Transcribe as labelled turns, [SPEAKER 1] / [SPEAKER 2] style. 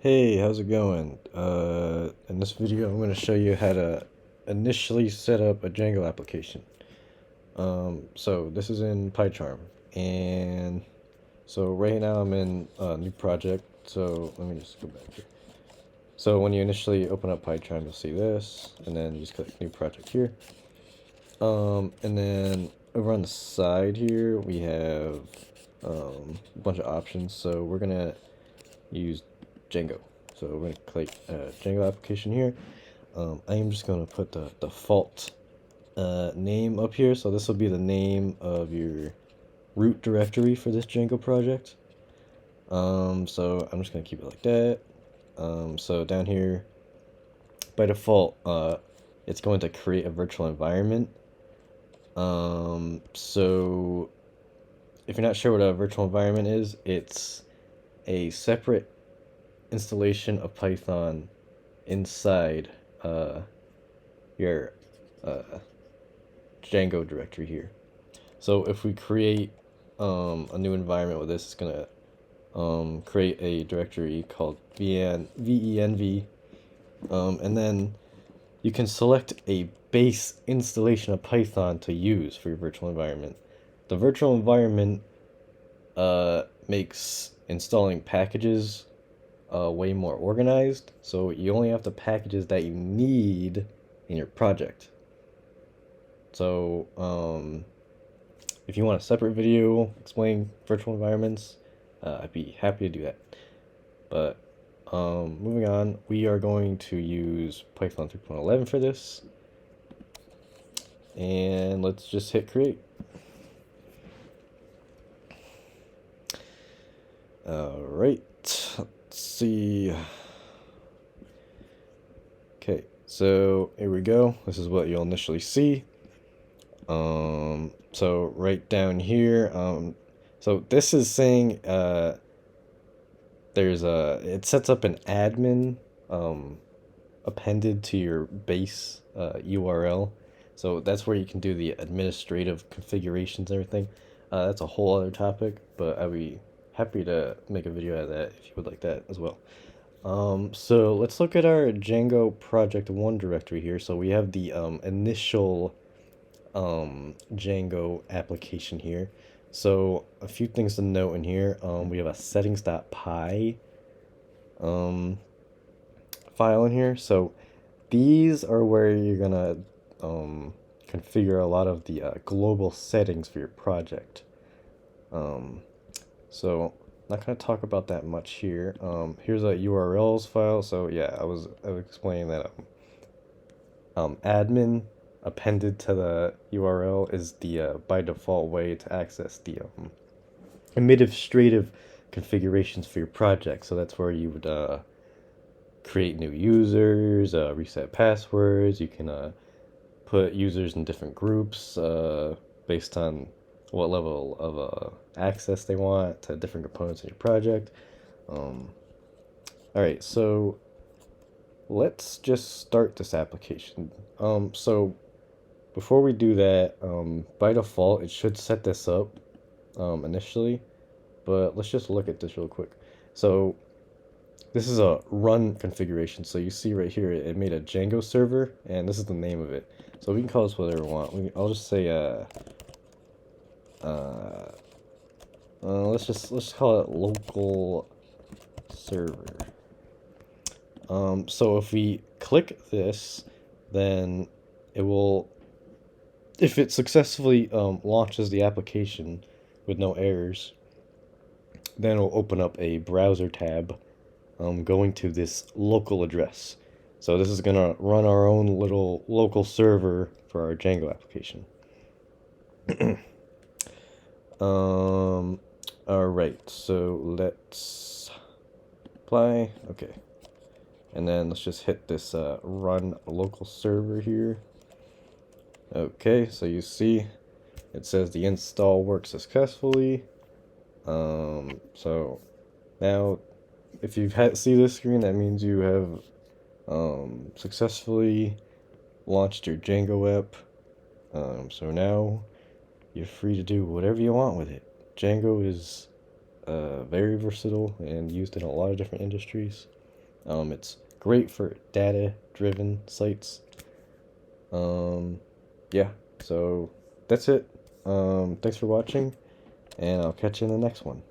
[SPEAKER 1] Hey, how's it going? In this video, I'm going to show you how to initially set up a Django application. So this is in PyCharm, and so right now I'm in a new project. So let me just go back here. So when you initially open up PyCharm, you'll see this, and then you just click New Project here. And then over on the side here, we have a bunch of options. So we're gonna use Django. So we're going to click Django application here. I am just going to put the default name up here. So this will be the name of your root directory for this Django project. So I'm just going to keep it like that. So down here, by default, it's going to create a virtual environment. So if you're not sure what a virtual environment is, it's a separate installation of Python inside your Django directory here. So if we create a new environment with this, it's gonna create a directory called venv, and then you can select a base installation of Python to use for your virtual environment. The virtual environment makes installing packages way more organized, so you only have the packages that you need in your project. So if you want a separate video explaining virtual environments, I'd be happy to do that. But moving on, we are going to use Python 3.11 for this, and let's just hit create. Alright, let's see. Okay, so here we go. This is what you'll initially see. So right down here, so this is saying it sets up an admin appended to your base URL. So that's where you can do the administrative configurations and everything. That's a whole other topic, but I'd be happy to make a video out of that if you would like that as well. So let's look at our Django project 1 directory here. So we have the initial Django application here. So a few things to note in here. We have a settings.py file in here. So these are where you're gonna configure a lot of the global settings for your project. So not gonna talk about that much here. Here's a URLs file. So yeah, I was explaining that admin appended to the URL is the by default way to access the administrative configurations for your project. So that's where you would create new users, reset passwords. You can put users in different groups based on what level of access they want to different components in your project. Alright, so let's just start this application. So before we do that, by default it should set this up initially, but let's just look at this real quick. So this is a run configuration. So you see right here it made a Django server, and this is the name of it. So we can call this whatever we want. I'll just say let's call it local server. So if we click this, then it will, if it successfully launches the application with no errors, then it will open up a browser tab going to this local address. So this is gonna run our own little local server for our Django application. Alright, so let's apply. Okay, and then let's just hit this run local server here. Okay, so you see it says the install worked successfully. So now if you see this screen, that means you have successfully launched your Django app. So now you're free to do whatever you want with it. Django is very versatile and used in a lot of different industries. It's great for data-driven sites. Yeah, so that's it. Thanks for watching, and I'll catch you in the next one.